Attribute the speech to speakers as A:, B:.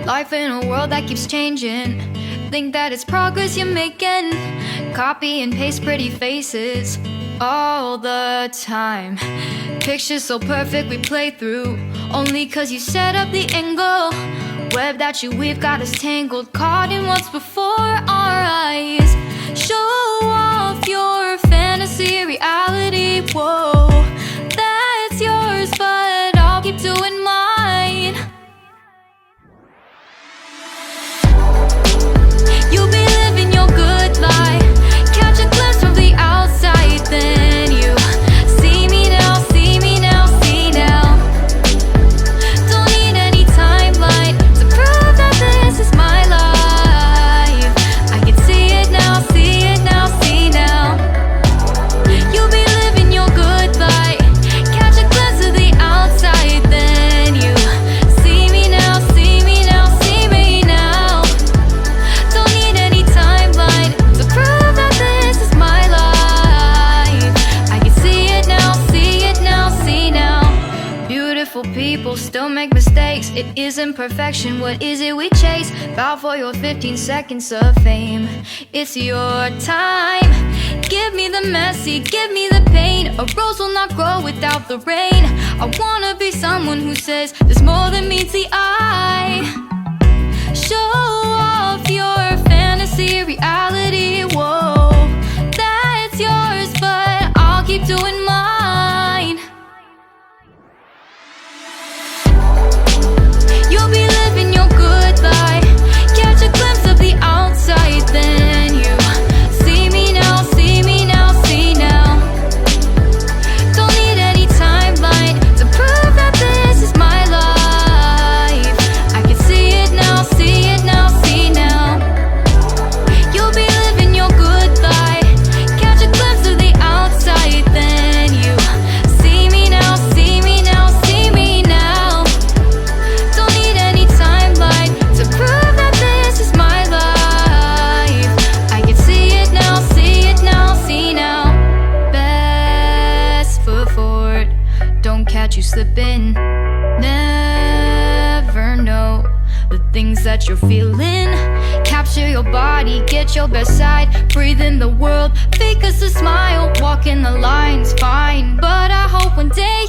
A: Life in a world that keeps changing. Think that it's progress you're making. Copy and paste pretty faces all the time. Pictures so perfect we play through, only cause you set up the angle. Web that you weave got us tangled, caught in what's before our eyes. Show off your fantasy reality, whoa, that's yours, but I'll keep doing mine. You'll be living your good life, catch a glimpse from the outside, then you see me now, see me now, see now. Don't need any timeline to prove that this is my life. I can see it now, see it now, see now. You'll be living your good life, catch a glimpse of the outside, then you see me now, see me now, see me now. Don't need any timeline to prove that this is my life. I can see it now, see it now, see now. Beautiful people still make mistakes. It isn't perfection, what is it we chase? Bow for your 15 seconds of fame. It's your time. Give me the messy, give me the pain. A rose will not grow without the rain. I wanna be someone who says there's more than meets the eye. Show off your fantasy reality, whoa, that's yours, but I'll keep doing mine. You'll be living your good life, catch a glimpse of the outside, then you see me now, see me now, see now. Don't need any timeline to prove that this is my life. I can see it now, see it now, see now. You'll be living your good life, catch a glimpse of the outside, then you see me now, see me now, see me now. Don't need any timeline to prove that this is my life. I can see it now, see it now, see now. Best foot forward, don't catch you slipping. Never know the things that you're feeling. Capture your body, get your best side. Breathe in the world, fake us a smile. Walking the lines, fine, but I hope one day